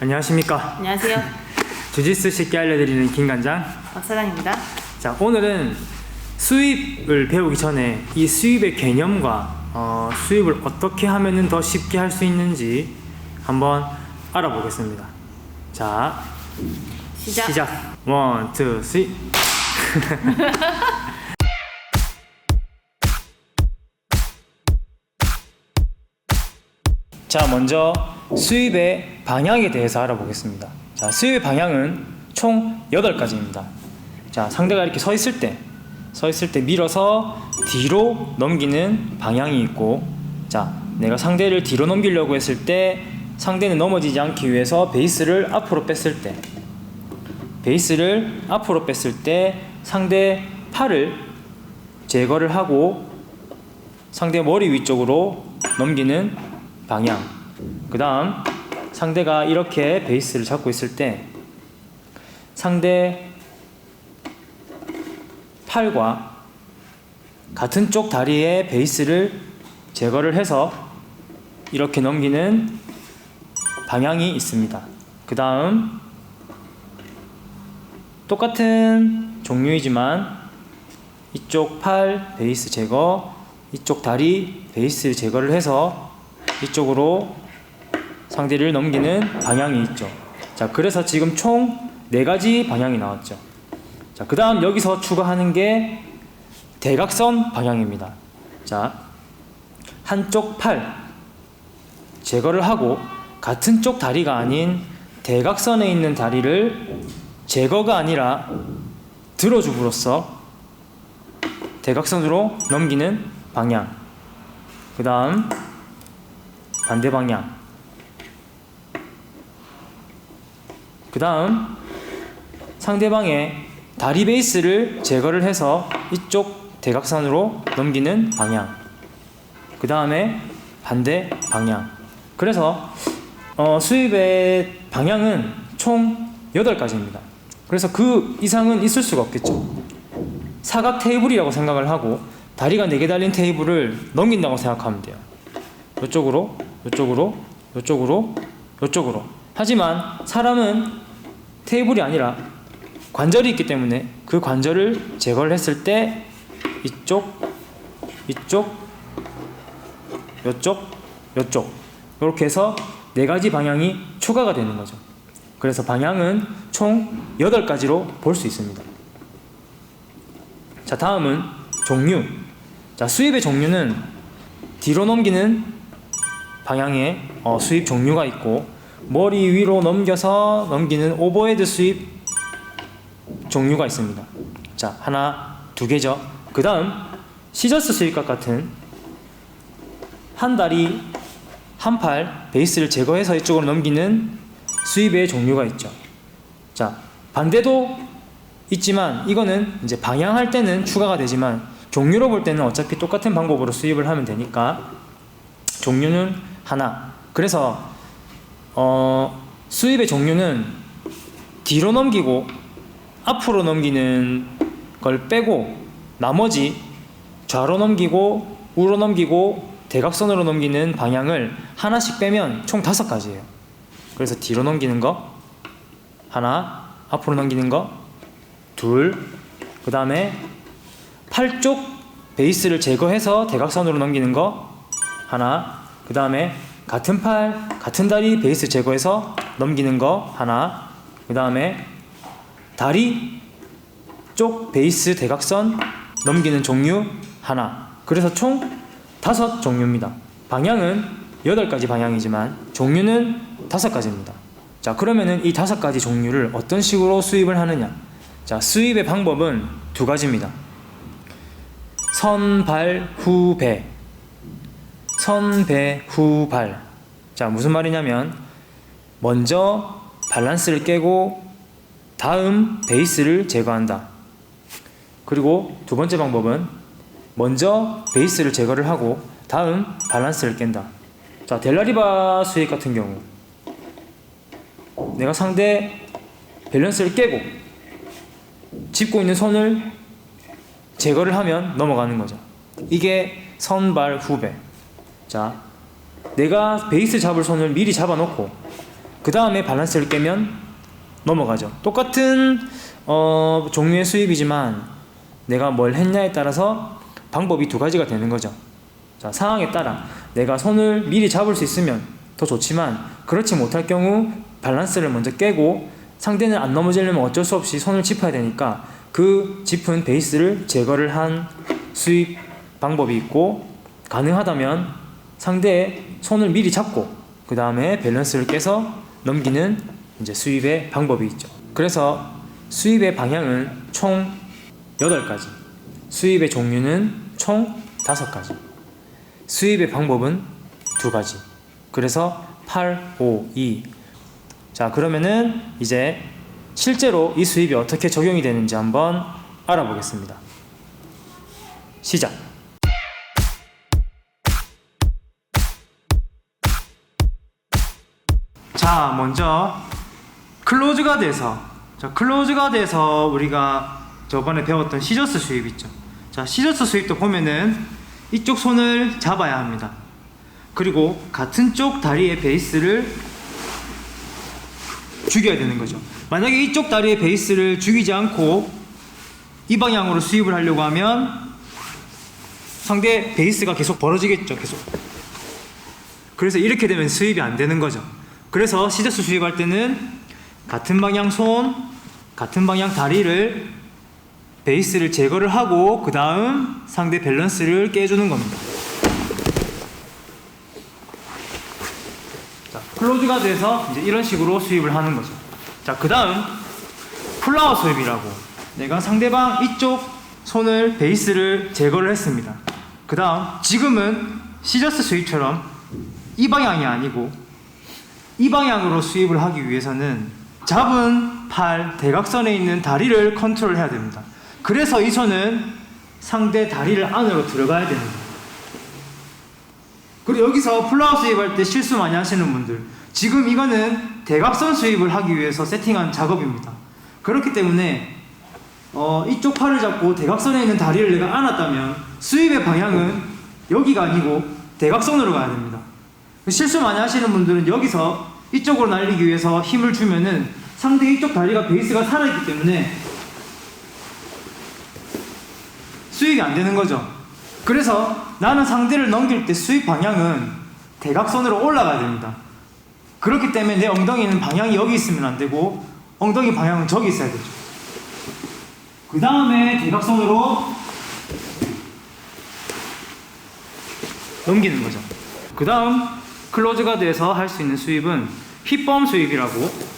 안녕하십니까. 안녕하세요. 주짓수 쉽게 알려드리는 김관장 박사장입니다. 자, 오늘은 수입을 배우기 전에 이 수입의 개념과 수입을 어떻게 하면 더 쉽게 할 수 있는지 한번 알아보겠습니다. 자, 시작. 원, 투, 쓰리. 자, 먼저 수입의 방향에 대해서 알아보겠습니다. 자, 수입의 방향은 총 8가지입니다. 자, 상대가 이렇게 서 있을 때 밀어서 뒤로 넘기는 방향이 있고, 자, 내가 상대를 뒤로 넘기려고 했을 때 상대는 넘어지지 않기 위해서 베이스를 앞으로 뺐을 때 상대 팔을 제거를 하고 상대 머리 위쪽으로 넘기는 방향. 그 다음 상대가 이렇게 베이스를 잡고 있을 때 상대 팔과 같은 쪽 다리의 베이스를 제거를 해서 이렇게 넘기는 방향이 있습니다. 그 다음 똑같은 종류이지만 이쪽 팔 베이스 제거, 이쪽 다리 베이스 제거를 해서 이쪽으로 상대를 넘기는 방향이 있죠. 자, 그래서 지금 총 4가지 방향이 나왔죠. 자, 그 다음 여기서 추가하는 게 대각선 방향입니다. 자, 한쪽 팔 제거를 하고 같은 쪽 다리가 아닌 대각선에 있는 다리를 제거가 아니라 들어줌으로써 대각선으로 넘기는 방향. 그 다음 반대 방향. 그 다음 상대방의 다리 베이스를 제거를 해서 이쪽 대각선으로 넘기는 방향. 그 다음에 반대 방향. 그래서 수입의 방향은 총 8가지입니다. 그래서 그 이상은 있을 수가 없겠죠. 사각 테이블이라고 생각을 하고 다리가 4개 달린 테이블을 넘긴다고 생각하면 돼요. 이쪽으로, 이쪽으로, 이쪽으로, 이쪽으로. 하지만 사람은 테이블이 아니라 관절이 있기 때문에 그 관절을 제거를 했을 때 이쪽, 이쪽, 이쪽, 이쪽 이렇게 해서 4가지 방향이 추가가 되는 거죠. 그래서 방향은 총 8가지로 볼 수 있습니다. 자, 다음은 종류. 자, 수입의 종류는 뒤로 넘기는 방향의 수입 종류가 있고, 머리 위로 넘겨서 넘기는 오버헤드 수입 종류가 있습니다. 자, 하나, 2개죠. 그 다음 시저스 수입과 같은 한 다리, 한 팔 베이스를 제거해서 이쪽으로 넘기는 수입의 종류가 있죠. 자, 반대도 있지만 이거는 이제 방향할 때는 추가가 되지만 종류로 볼 때는 어차피 똑같은 방법으로 수입을 하면 되니까 종류는 하나. 그래서 수입의 종류는 뒤로 넘기고 앞으로 넘기는 걸 빼고 나머지 좌로 넘기고 우로 넘기고 대각선으로 넘기는 방향을 하나씩 빼면 총 5가지예요. 그래서 뒤로 넘기는 거 하나, 앞으로 넘기는 거 둘, 그 다음에 팔 쪽 베이스를 제거해서 대각선으로 넘기는 거 하나, 그 다음에 같은 팔, 같은 다리 베이스 제거해서 넘기는 거 하나, 그 다음에 다리 쪽 베이스 대각선 넘기는 종류 하나. 그래서 총 5종류입니다. 방향은 8가지 방향이지만 종류는 5가지입니다. 자, 그러면은 이 5가지 종류를 어떤 식으로 수입을 하느냐? 자, 수입의 방법은 2가지입니다. 선, 발, 후, 배. 선, 배, 후, 발. 자, 무슨 말이냐면 먼저 밸런스를 깨고 다음 베이스를 제거한다. 그리고 2번째 방법은 먼저 베이스를 제거를 하고 다음 밸런스를 깬다. 자, 델라리바 수익 같은 경우 내가 상대 밸런스를 깨고 짚고 있는 손을 제거를 하면 넘어가는 거죠. 이게 선발 후배. 자, 내가 베이스 잡을 손을 미리 잡아놓고 그 다음에 밸런스를 깨면 넘어가죠. 똑같은 종류의 수입이지만 내가 뭘 했냐에 따라서 방법이 두 가지가 되는 거죠. 자, 상황에 따라 내가 손을 미리 잡을 수 있으면 더 좋지만 그렇지 못할 경우 밸런스를 먼저 깨고 상대는 안 넘어지려면 어쩔 수 없이 손을 짚어야 되니까 그 짚은 베이스를 제거를 한 수입 방법이 있고, 가능하다면 상대의 손을 미리 잡고 그 다음에 밸런스를 깨서 넘기는 이제 수입의 방법이 있죠. 그래서 수입의 방향은 총 8가지, 수입의 종류는 총 5가지, 수입의 방법은 2가지. 그래서 8, 5, 2. 자, 그러면은 이제 실제로 이 수입이 어떻게 적용이 되는지 한번 알아보겠습니다. 시작. 자, 먼저 클로즈가 돼서 우리가 저번에 배웠던 시저스 수입 있죠. 자, 시저스 수입도 보면은 이쪽 손을 잡아야 합니다. 그리고 같은 쪽 다리의 베이스를 죽여야 되는 거죠. 만약에 이쪽 다리의 베이스를 죽이지 않고 이 방향으로 수입을 하려고 하면 상대 베이스가 계속 벌어지겠죠. 계속. 그래서 이렇게 되면 수입이 안 되는 거죠. 그래서 시저스 수입할 때는 같은 방향 손, 같은 방향 다리를 베이스를 제거를 하고 그 다음 상대 밸런스를 깨주는 겁니다. 자, 클로즈가 돼서 이제 이런 식으로 수입을 하는 거죠. 자, 그 다음 플라워 수입이라고, 내가 상대방 이쪽 손을 베이스를 제거를 했습니다. 그 다음 지금은 시저스 수입처럼 이 방향이 아니고 이 방향으로 수입을 하기 위해서는 잡은 팔 대각선에 있는 다리를 컨트롤 해야 됩니다. 그래서 이 손은 상대 다리를 안으로 들어가야 되는 거예요. 그리고 여기서 플라워 수입할 때 실수 많이 하시는 분들, 지금 이거는 대각선 수입을 하기 위해서 세팅한 작업입니다. 그렇기 때문에 이쪽 팔을 잡고 대각선에 있는 다리를 내가 안았다면 수입의 방향은 여기가 아니고 대각선으로 가야 됩니다. 실수 많이 하시는 분들은 여기서 이쪽으로 날리기 위해서 힘을 주면은 상대 이쪽 다리가 베이스가 살아있기 때문에 수입이 안 되는 거죠. 그래서 나는 상대를 넘길 때 수입 방향은 대각선으로 올라가야 됩니다. 그렇기 때문에 내 엉덩이는 방향이 여기 있으면 안 되고 엉덩이 방향은 저기 있어야 되죠. 그 다음에 대각선으로 넘기는 거죠. 그 다음 클로즈가 돼서 할 수 있는 수입은 힙범 수입이라고,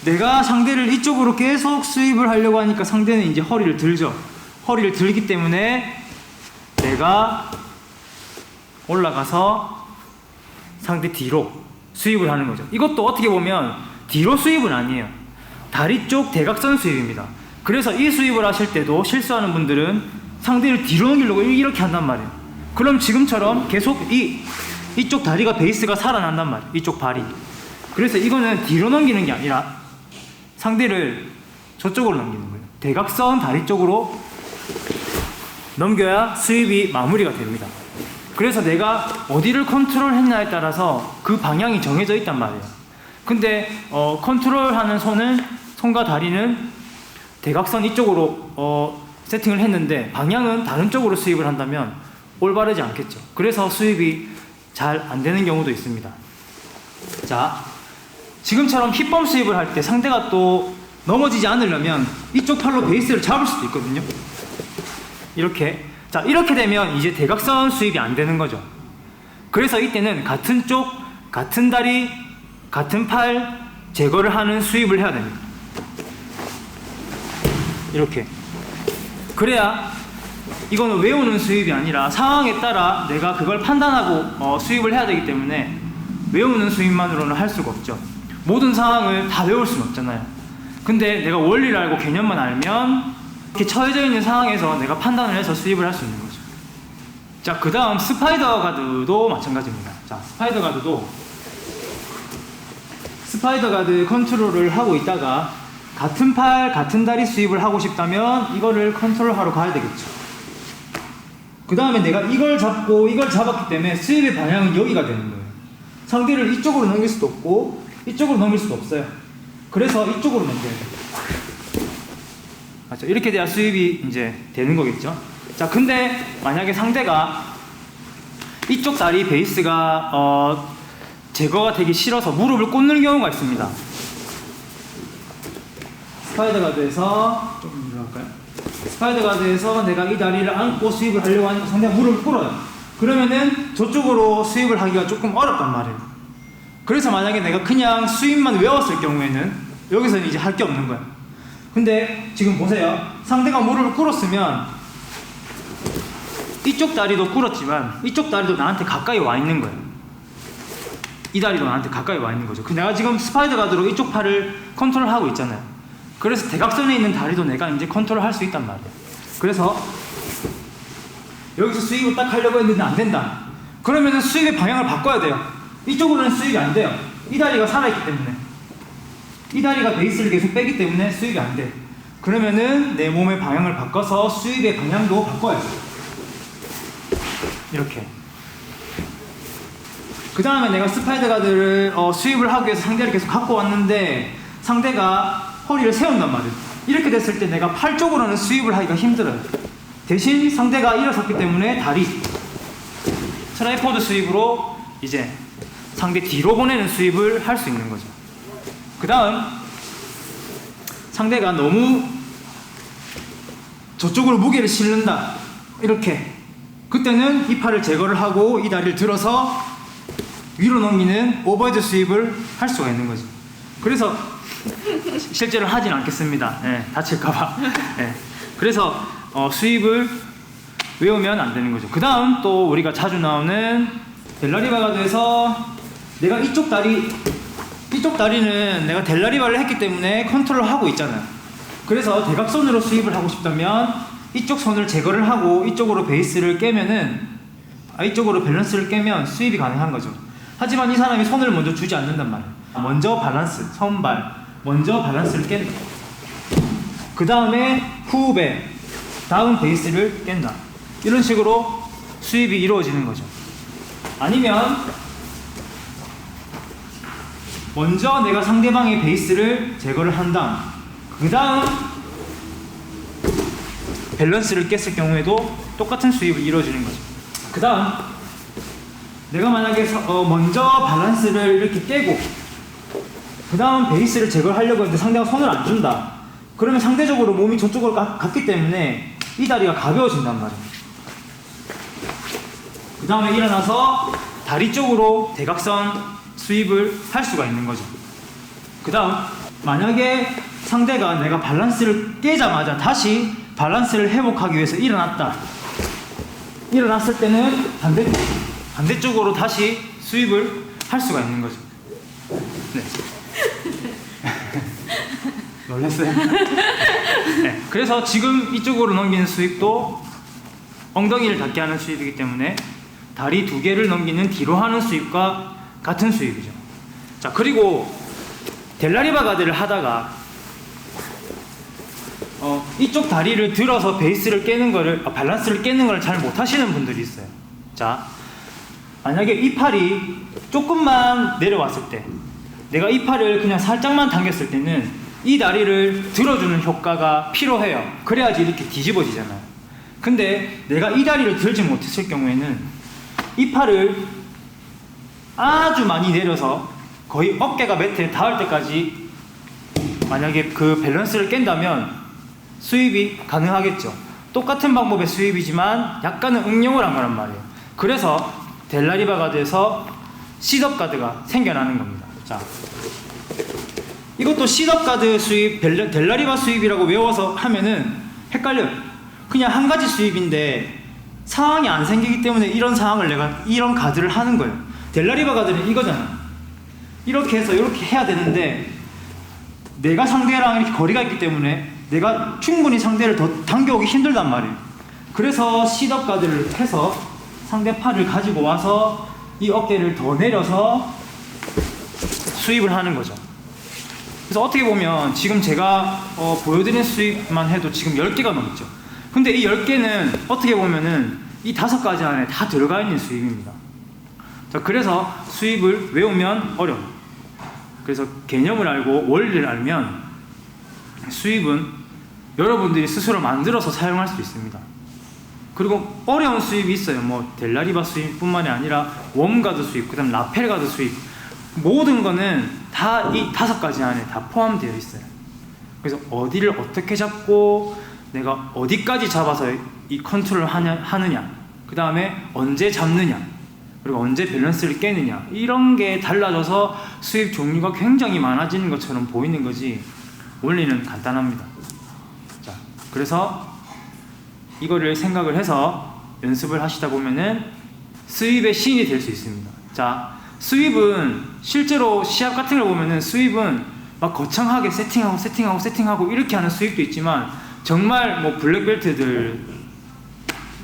내가 상대를 이쪽으로 계속 수입을 하려고 하니까 상대는 이제 허리를 들죠. 허리를 들기 때문에 내가 올라가서 상대 뒤로 수입을 하는 거죠. 이것도 어떻게 보면 뒤로 수입은 아니에요. 다리 쪽 대각선 수입입니다. 그래서 이 수입을 하실 때도 실수하는 분들은 상대를 뒤로 넘기려고 이렇게 한단 말이에요. 그럼 지금처럼 계속 이쪽 다리가 베이스가 살아난단 말이에요. 이쪽 발이. 그래서 이거는 뒤로 넘기는 게 아니라 상대를 저쪽으로 넘기는 거예요. 대각선 다리 쪽으로 넘겨야 수입이 마무리가 됩니다. 그래서 내가 어디를 컨트롤했냐에 따라서 그 방향이 정해져 있단 말이에요. 근데 컨트롤하는 손과 다리는 대각선 이쪽으로 세팅을 했는데 방향은 다른 쪽으로 수입을 한다면 올바르지 않겠죠. 그래서 수입이 잘 안 되는 경우도 있습니다. 자, 지금처럼 힙범 수입을 할 때 상대가 또 넘어지지 않으려면 이쪽 팔로 베이스를 잡을 수도 있거든요. 이렇게. 자, 이렇게 되면 이제 대각선 수입이 안 되는 거죠. 그래서 이때는 같은 쪽, 같은 다리, 같은 팔 제거를 하는 수입을 해야 됩니다. 이렇게. 그래야 이거는 외우는 수입이 아니라 상황에 따라 내가 그걸 판단하고 수입을 해야 되기 때문에 외우는 수입만으로는 할 수가 없죠. 모든 상황을 다 외울 수는 없잖아요. 근데 내가 원리를 알고 개념만 알면 이렇게 처해져 있는 상황에서 내가 판단을 해서 수입을 할 수 있는 거죠. 자, 그 다음 스파이더 가드도 마찬가지입니다. 자, 스파이더 가드 컨트롤을 하고 있다가 같은 팔, 같은 다리 수입을 하고 싶다면 이거를 컨트롤하러 가야 되겠죠. 그 다음에 내가 이걸 잡고 이걸 잡았기 때문에 수입의 방향은 여기가 되는 거예요. 상대를 이쪽으로 넘길 수도 없고 이쪽으로 넘길 수도 없어요. 그래서 이쪽으로 넘겨야 돼요. 맞죠? 이렇게 돼야 수입이 이제 되는 거겠죠. 자, 근데 만약에 상대가 이쪽 다리 베이스가 제거가 되기 싫어서 무릎을 꽂는 경우가 있습니다. 스파이더 가드에서 조금 들어갈까요? 스파이더 가드에서 내가 이 다리를 안고 수입을 하려고 하니까 상대가 무릎을 꿇어요. 그러면은 저쪽으로 수입을 하기가 조금 어렵단 말이에요. 그래서 만약에 내가 그냥 수입만 외웠을 경우에는 여기서는 이제 할 게 없는 거예요. 근데 지금 보세요. 상대가 무릎을 꿇었으면 이쪽 다리도 꿇었지만 이쪽 다리도 나한테 가까이 와 있는 거예요. 이 다리도 나한테 가까이 와 있는 거죠. 내가 지금 스파이더 가드로 이쪽 팔을 컨트롤하고 있잖아요. 그래서 대각선에 있는 다리도 내가 이제 컨트롤할 수 있단 말이에요. 그래서 여기서 수입을 딱 하려고 했는데 안 된다. 그러면은 수입의 방향을 바꿔야 돼요. 이쪽으로는 수입이 안 돼요. 이 다리가 살아있기 때문에. 이 다리가 베이스를 계속 빼기 때문에 수입이 안 돼. 그러면은 내 몸의 방향을 바꿔서 수입의 방향도 바꿔야죠. 이렇게. 그 다음에 내가 스파이더 가드를 수입을 하기 위해서 상대를 계속 갖고 왔는데 상대가 허리를 세운단 말이에요. 이렇게 됐을 때 내가 팔 쪽으로는 수입을 하기가 힘들어요. 대신 상대가 일어섰기 때문에 다리 트라이포드 수입으로 이제 상대 뒤로 보내는 수입을 할 수 있는 거죠. 그 다음 상대가 너무 저쪽으로 무게를 실는다 이렇게 그때는 이 팔을 제거를 하고 이 다리를 들어서 위로 넘기는 오버헤드 수입을 할 수가 있는 거죠. 그래서 실제로 하진 않겠습니다. 네, 다칠까봐. 네. 그래서 수입을 외우면 안 되는 거죠. 그 다음 또 우리가 자주 나오는 델라리바 가드에서 내가 이쪽 다리는 내가 델라리바를 했기 때문에 컨트롤 하고 있잖아요. 그래서 대각선으로 수입을 하고 싶다면 이쪽 선을 제거를 하고 이쪽으로 베이스를 깨면은 이쪽으로 밸런스를 깨면 수입이 가능한 거죠. 하지만 이 사람이 손을 먼저 주지 않는단 말이에요. 먼저 밸런스, 선발 먼저 밸런스를 깬다. 그 다음에 후배 다음 베이스를 깬다. 이런 식으로 수입이 이루어지는 거죠. 아니면 먼저 내가 상대방의 베이스를 제거를 한 다음 그 다음 밸런스를 깼을 경우에도 똑같은 수입을 이루어지는 거죠. 그 다음 내가 만약에 먼저 밸런스를 이렇게 깨고 그 다음 베이스를 제거를 하려고 했는데 상대가 손을 안 준다. 그러면 상대적으로 몸이 저쪽으로 갔기 때문에 이 다리가 가벼워진단 말이에요. 그 다음에 일어나서 다리 쪽으로 대각선 수입을 할 수가 있는 거죠. 그 다음 반면에 상대가 내가 밸런스를 깨자마자 다시 밸런스를 회복하기 위해서 일어났다. 일어났을 때는 반대쪽으로 다시 수입을 할 수가 있는 거죠. 네. 놀랐어요? 네. 그래서 지금 이쪽으로 넘기는 수입도 엉덩이를 닿게 하는 수입이기 때문에 다리 두 개를 넘기는 뒤로 하는 수입과 같은 수입이죠. 자, 그리고 델라리바 가드를 하다가 이쪽 다리를 들어서 베이스를 깨는 거를 밸런스를 깨는 걸 잘 못하시는 분들이 있어요. 자, 만약에 이 팔이 조금만 내려왔을 때 내가 이 팔을 그냥 살짝만 당겼을 때는 이 다리를 들어주는 효과가 필요해요. 그래야지 이렇게 뒤집어지잖아요. 근데 내가 이 다리를 들지 못했을 경우에는 이 팔을 아주 많이 내려서 거의 어깨가 매트에 닿을 때까지 만약에 그 밸런스를 깬다면 수입이 가능하겠죠. 똑같은 방법의 수입이지만 약간은 응용을 한 거란 말이에요. 그래서 델라리바 가드에서 시덥 가드가 생겨나는 겁니다. 자, 이것도 시덥 가드 수입, 델라리바 수입이라고 외워서 하면은 헷갈려요. 그냥 한 가지 수입인데 상황이 안 생기기 때문에 이런 상황을 내가 이런 가드를 하는 거예요. 델라리바 가드는 이거잖아. 이렇게 해서 이렇게 해야 되는데 내가 상대랑 이렇게 거리가 있기 때문에 내가 충분히 상대를 더 당겨오기 힘들단 말이에요. 그래서 시덥 가드를 해서 상대 팔을 가지고 와서 이 어깨를 더 내려서 수입을 하는 거죠. 그래서 어떻게 보면 지금 제가 보여드린 수입만 해도 지금 10개가 넘죠. 근데 이 10개는 어떻게 보면은 이 5가지 안에 다 들어가 있는 수입입니다. 자, 그래서 수입을 외우면 어려워. 그래서 개념을 알고 원리를 알면 수입은 여러분들이 스스로 만들어서 사용할 수 있습니다. 그리고 어려운 수입이 있어요. 뭐 델라리바 수입뿐만이 아니라 웜가드 수입, 그다음 라펠가드 수입, 모든 거는 다 이 5가지 안에 다 포함되어 있어요. 그래서 어디를 어떻게 잡고 내가 어디까지 잡아서 이 컨트롤을 하느냐, 그 다음에 언제 잡느냐, 그리고 언제 밸런스를 깨느냐, 이런 게 달라져서 수입 종류가 굉장히 많아지는 것처럼 보이는 거지 원리는 간단합니다. 자, 그래서 이거를 생각을 해서 연습을 하시다 보면은 수입의 신이 될 수 있습니다. 자, 수입은 실제로 시합 같은 걸 보면은 수입은 막 거창하게 세팅하고 이렇게 하는 수입도 있지만, 정말 뭐 블랙벨트들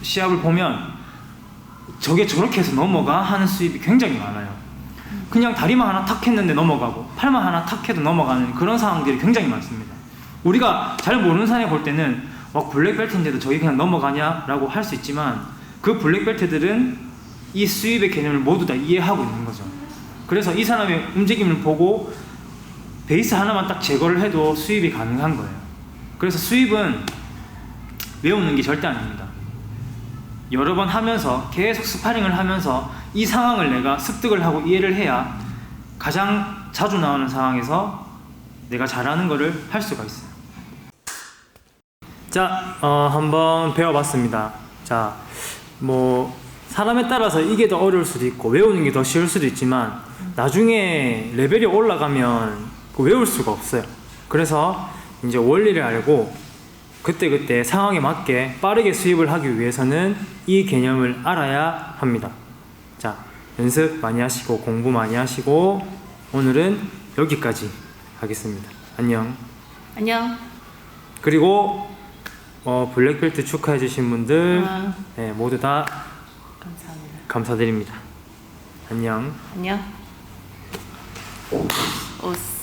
시합을 보면 저게 저렇게 해서 넘어가 하는 수입이 굉장히 많아요. 그냥 다리만 하나 탁 했는데 넘어가고 팔만 하나 탁 해도 넘어가는 그런 상황들이 굉장히 많습니다. 우리가 잘 모르는 사람이 볼 때는 와, 블랙벨트인데도 저게 그냥 넘어가냐 라고 할 수 있지만, 그 블랙벨트들은 이 수입의 개념을 모두 다 이해하고 있는 거죠. 그래서 이 사람의 움직임을 보고 베이스 하나만 딱 제거를 해도 수입이 가능한 거예요. 그래서 수입은 외우는 게 절대 아닙니다. 여러 번 하면서 계속 스파링을 하면서 이 상황을 내가 습득을 하고 이해를 해야 가장 자주 나오는 상황에서 내가 잘하는 거를 할 수가 있어요. 자, 한번 배워봤습니다. 자, 뭐 사람에 따라서 이게 더 어려울 수도 있고 외우는 게 더 쉬울 수도 있지만, 나중에 레벨이 올라가면 외울 수가 없어요. 그래서 이제 원리를 알고 그때그때 상황에 맞게 빠르게 수입을 하기 위해서는 이 개념을 알아야 합니다. 자, 연습 많이 하시고 공부 많이 하시고 오늘은 여기까지 하겠습니다. 안녕. 안녕. 그리고 블랙벨트 축하해 주신 분들 네, 모두 다 감사합니다. 감사드립니다. 안녕. 안녕. 오스.